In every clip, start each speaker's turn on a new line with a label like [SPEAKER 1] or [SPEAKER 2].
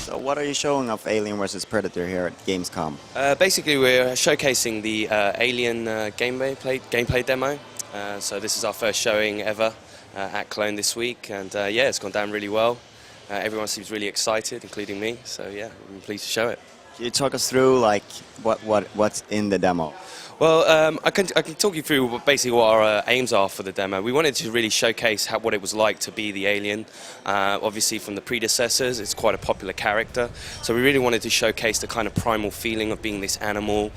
[SPEAKER 1] So what are you showing of Alien vs Predator here at Gamescom?
[SPEAKER 2] Basically, we're showcasing the Alien gameplay demo. So this is our first showing ever at Cologne this week, and yeah, it's gone down really well. Everyone seems really excited, including me. So yeah, I'm pleased to show it.
[SPEAKER 1] Can you talk us through like what's in the demo?
[SPEAKER 2] Well, I can talk you through basically what our aims are for the demo. We wanted to really showcase what it was like to be the alien. Obviously, from the predecessors, it's quite a popular character. So we really wanted to showcase the kind of primal feeling of being this animal.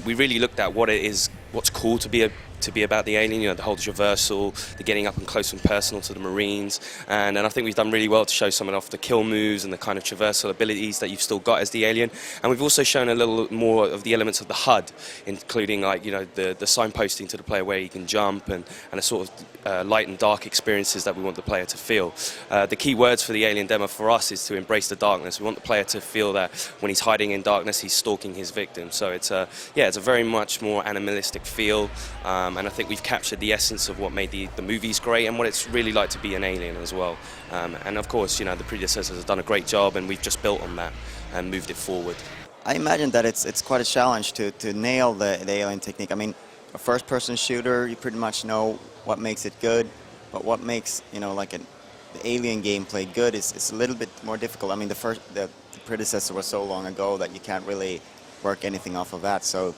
[SPEAKER 2] We really looked at what it is, what's cool to be about the alien, you know, the whole traversal, the getting up and close and personal to the Marines, and I think we've done really well to show some of the kill moves and the kind of traversal abilities that you've still got as the alien, and we've also shown a little more of the elements of the HUD, including like, you know, the signposting to the player where you can jump, and a sort of light and dark experiences that we want the player to feel. The key words for the alien demo for us is to embrace the darkness. We want the player to feel that when he's hiding in darkness, he's stalking his victim. So it's a very much more animalistic feel. And I think we've captured the essence of what made the movies great and what it's really like to be an alien as well. And of course, you know, the predecessors have done a great job, and we've just built on that and moved it forward.
[SPEAKER 1] I imagine that it's quite a challenge to nail the alien technique. I mean, a first-person shooter, you pretty much know what makes it good, but what makes, you know, like the alien gameplay good is a little bit more difficult. I mean, the predecessor was so long ago that you can't really work anything off of that. So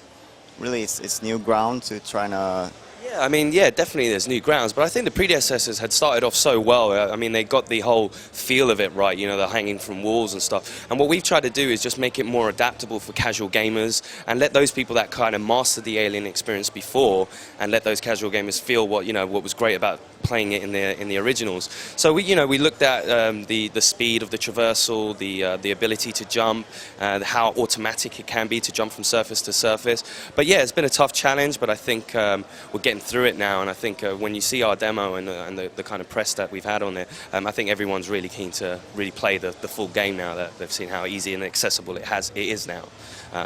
[SPEAKER 1] really, it's new ground to try and.
[SPEAKER 2] Yeah, I mean, yeah, definitely there's new grounds, but I think the predecessors had started off so well. I mean, they got the whole feel of it right, you know, the hanging from walls and stuff. And what we've tried to do is just make it more adaptable for casual gamers and let those people that kind of mastered the Alien experience before and let those casual gamers feel what was great about playing it in the originals. So we looked at the speed of the traversal, the ability to jump, how automatic it can be to jump from surface to surface. But yeah, it's been a tough challenge, but I think we're getting through it now, and I think when you see our demo and the kind of press that we've had on it, I think everyone's really keen to really play the full game now that they've seen how easy and accessible it is now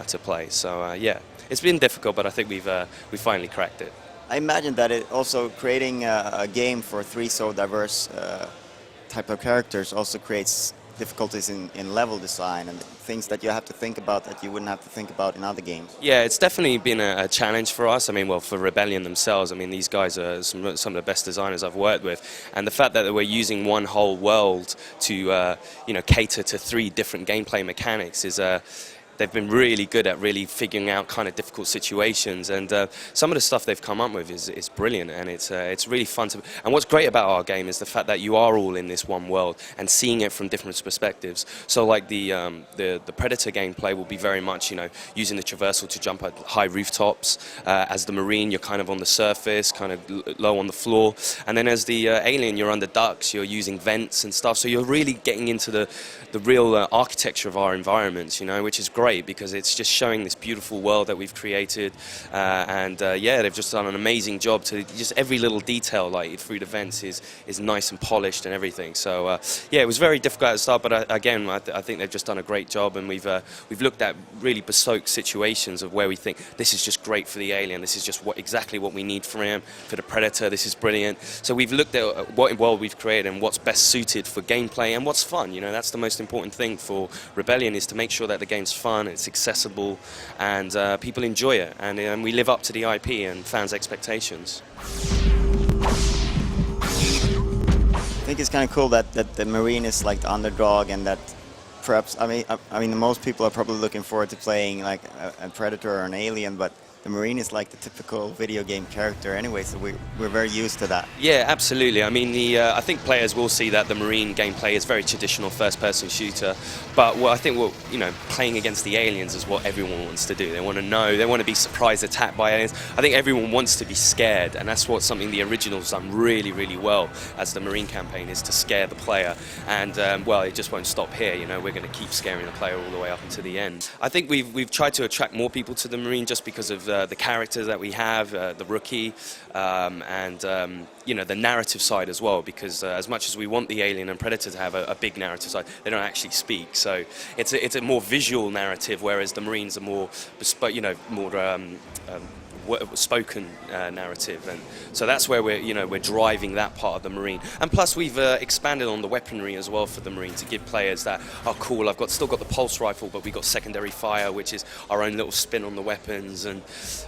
[SPEAKER 2] to play. So yeah, it's been difficult, but I think we finally cracked it.
[SPEAKER 1] I imagine that it also creating a game for three so diverse type of characters also creates difficulties in level design and things that you have to think about that you wouldn't have to think about in other games.
[SPEAKER 2] Yeah, it's definitely been a challenge for us. I mean, well, for Rebellion themselves, I mean, these guys are some of the best designers I've worked with, and the fact that we're using one whole world to cater to three different gameplay mechanics is they've been really good at really figuring out kind of difficult situations, and some of the stuff they've come up with is brilliant, and it's really fun to. And what's great about our game is the fact that you are all in this one world and seeing it from different perspectives. So like the Predator gameplay will be very much, you know, using the traversal to jump at high rooftops. As the Marine, you're kind of on the surface, kind of low on the floor, and then as the Alien, you're under ducts, you're using vents and stuff. So you're really getting into the real architecture of our environments, you know, which is great because it's just showing this beautiful world that we've created, and yeah, they've just done an amazing job to just every little detail, like through the vents, is nice and polished and everything. So yeah, it was very difficult at the start, but again, I think they've just done a great job, and we've looked at really bespoke situations of where we think this is just great for the Alien, this is just exactly what we need for him. For the Predator, this is brilliant. So we've looked at what world we've created and what's best suited for gameplay and what's fun. You know, that's the most important thing for Rebellion, is to make sure that the game's fun, it's accessible, and people enjoy it, and we live up to the IP and fans' expectations.
[SPEAKER 1] I think it's kind of cool that the Marine is like the underdog, and that perhaps I mean most people are probably looking forward to playing like a Predator or an Alien, but the Marine is like the typical video game character anyway, so we're very used to that.
[SPEAKER 2] Yeah, absolutely. I mean, I think players will see that the Marine gameplay is very traditional first-person shooter, but playing against the aliens is what everyone wants to do. They want to know, they want to be surprise attacked by aliens. I think everyone wants to be scared, and that's something the original's done really, really well as the Marine campaign, is to scare the player. And well, it just won't stop here. You know, we're going to keep scaring the player all the way up until the end. I think we've tried to attract more people to the Marine just because of the characters that we have, the rookie, and the narrative side as well, because as much as we want the Alien and Predator to have a big narrative side, they don't actually speak. So it's a more visual narrative, whereas the Marines are more bespoke, more spoken narrative, and so that's where we're driving that part of the Marine. And plus we've expanded on the weaponry as well for the Marine to give players that, oh cool, still got the pulse rifle, but we got secondary fire, which is our own little spin on the weapons, and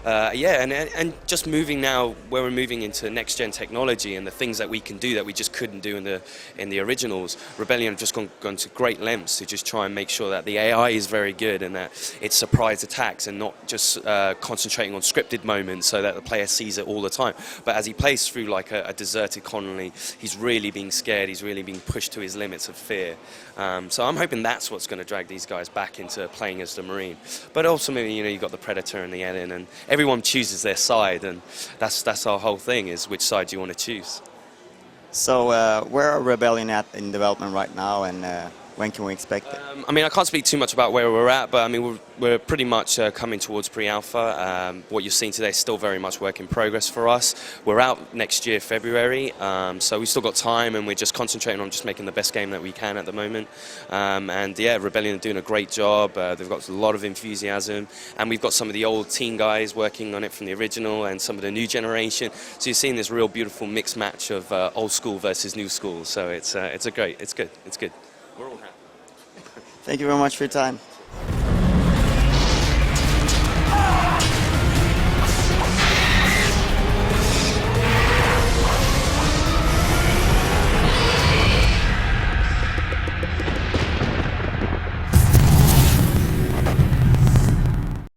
[SPEAKER 2] and just moving now where we're moving into next gen technology and the things that we can do that we just couldn't do in the originals. Rebellion have just gone to great lengths to just try and make sure that the AI is very good and that it's surprise attacks and not just concentrating on scripted moments so that the player sees it all the time. But as he plays through like a deserted colony, he's really being scared, he's really being pushed to his limits of fear. So I'm hoping that's what's going to drag these guys back into playing as the Marine. But ultimately, you've got the Predator and the Alien, and everyone chooses their side, and that's our whole thing, is which side do you want to choose.
[SPEAKER 1] So where are Rebellion at in development right now, and when can we expect it?
[SPEAKER 2] I mean, I can't speak too much about where we're at, but I mean, we're pretty much coming towards pre-alpha. What you're seeing today is still very much work in progress for us. We're out next year, February, so we've still got time, and we're just concentrating on just making the best game that we can at the moment. And yeah, Rebellion are doing a great job. They've got a lot of enthusiasm, and we've got some of the old team guys working on it from the original and some of the new generation. So you're seeing this real beautiful mixed match of old school versus new school. So it's good. We're all happy.
[SPEAKER 1] Thank you very much for your time.